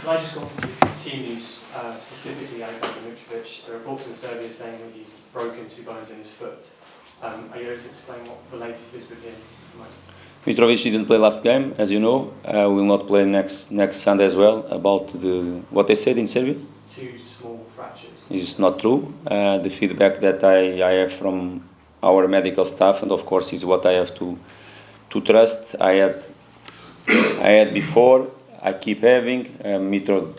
Can I just go on to team news, specifically Aleksandar Mitrovic? There are reports in Serbia saying that he's broken 2 bones in his foot. Are you able to explain what the latest is with him? Mitrovic didn't play last game, as you know. Will not play next Sunday as well. About what they said in Serbia? 2 small fractures. It's not true. The feedback that I have from our medical staff, and of course is what I have to trust. I had before. I keep having. Mitro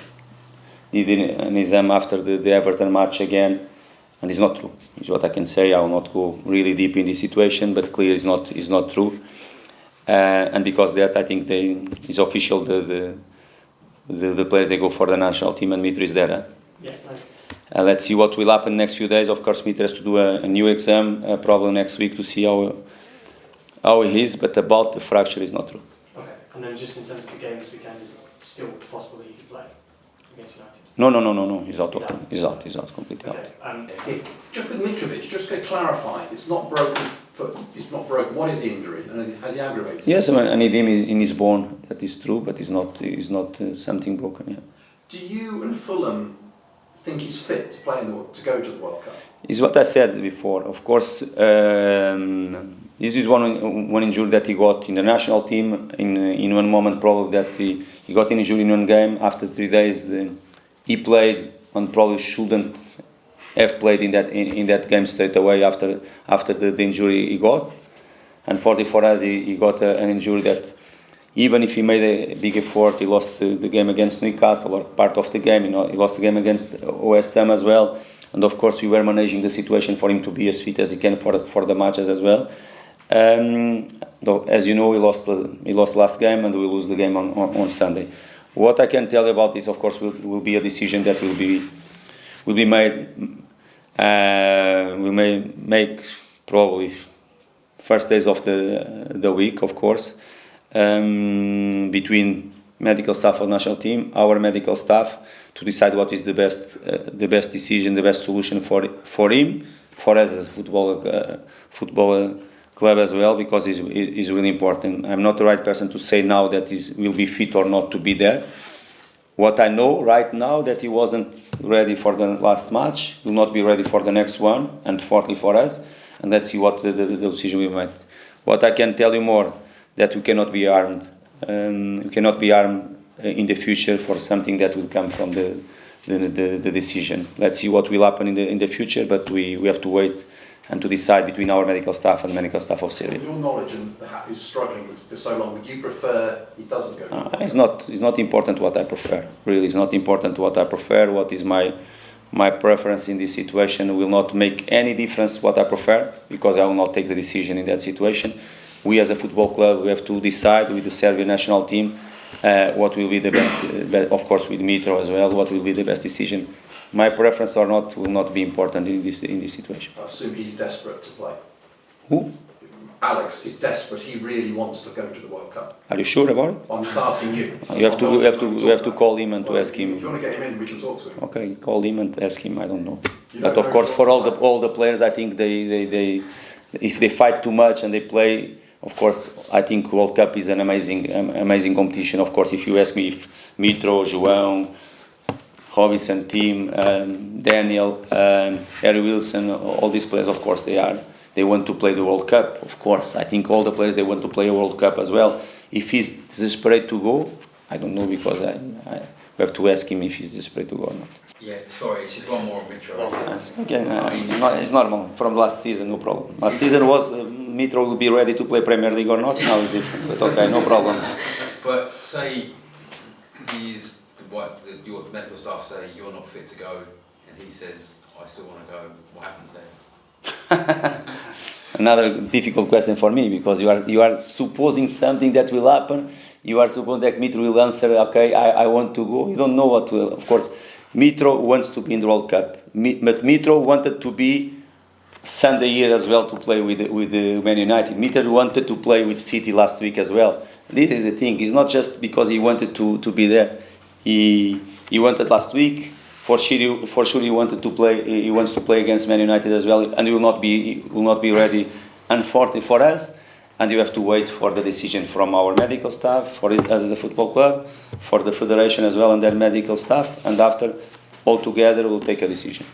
did an exam after the Everton match again, and it's not true. It's what I can say. I will not go really deep in this situation, but clear it's not true. And because that, I think it's official. The players, they go for the national team, and Mitro is there. Huh? Yes. Let's see what will happen next few days. Of course, Mitro has to do a new exam probably next week to see how he is. But about the fracture, is not true. Okay. And then just in terms of the game this weekend, is it still possible that he could play against United? No. He's out of He's out completely okay. out. Just with Mitrovic, just to clarify, it's not broken foot. It's not broken. What is the injury? And has he aggravated? Yes, an edema in his bone. That is true, but it's not something broken. Yeah. Do you and Fulham think he's fit to play to go to the World Cup? It's what I said before. Of course, this is one injury that he got in the national team. In one moment, probably that he got an injury in one game. After 3 days, he played and probably shouldn't have played in that game straight away after the injury he got. And for us, he got an injury that even if he made a big effort, he lost the game against Newcastle or part of the game. He lost the game against West Ham as well. And of course, we were managing the situation for him to be as fit as he can for the matches as well. Though, as you know, he lost last game, and we lose the game on Sunday. What I can tell you about this, of course, will be a decision that will be made. We may make probably first days of the week, of course, between medical staff of the national team, our medical staff, to decide what is the best decision, the best solution for him, for us as a football club as well, because it's really important. I'm not the right person to say now that he will be fit or not to be there. What I know right now, that he wasn't ready for the last match, will not be ready for the next one, and fourthly for us, and let's see what the decision we make. What I can tell you more, that we cannot be armed. We cannot be armed in the future for something that will come from the decision. Let's see what will happen in the future, but we have to wait and to decide between our medical staff and the medical staff of Serbia. Your knowledge and who's struggling for so long, would you prefer he doesn't go? It's not important what I prefer. Really, it's not important what I prefer. What is my preference in this situation will not make any difference what I prefer, because I will not take the decision in that situation. We as a football club, we have to decide with the Serbian national team what will be the best, of course with Mitro as well, what will be the best decision. My preference or not will not be important in this situation. I assume he's desperate to play. Who? Alex is desperate. He really wants to go to the World Cup. Are you sure about it? I'm just asking you. You have to call him and to ask him. If you want to get him in, we can talk to him. Okay, call him and ask him. I don't know. But of course, for all the players, I think they if they fight too much and they play. Of course, I think World Cup is an amazing competition. Of course, if you ask me if Mitro, João, Robinson, Tim, Daniel, Harry Wilson, all these players, of course, they want to play the World Cup. Of course, I think all the players, they want to play a World Cup as well. If he's desperate to go, I don't know, because I have to ask him if he's desperate to go or not. Yeah, sorry, it's just one more on Mitro. Again, it's normal. From last season, no problem. Last season was Mitro will be ready to play Premier League or not. Now it's different, but okay, no problem. But say your medical staff say you're not fit to go, and he says I still want to go. What happens then? Another difficult question for me, because you are supposing something that will happen. You are supposing that Mitro will answer, okay, I want to go. You don't know what will. Of course, Mitro wants to be in the World Cup, but Mitro wanted to be Sunday here as well to play with the Man United. Mitro wanted to play with City last week as well. This is the thing. It's not just because he wanted to be there. He wanted last week. For sure, he wanted to play. He wants to play against Man United as well, and he will not be ready. Unfortunately for us, and you have to wait for the decision from our medical staff, for us as a football club, for the federation as well and their medical staff, and after all together we'll take a decision.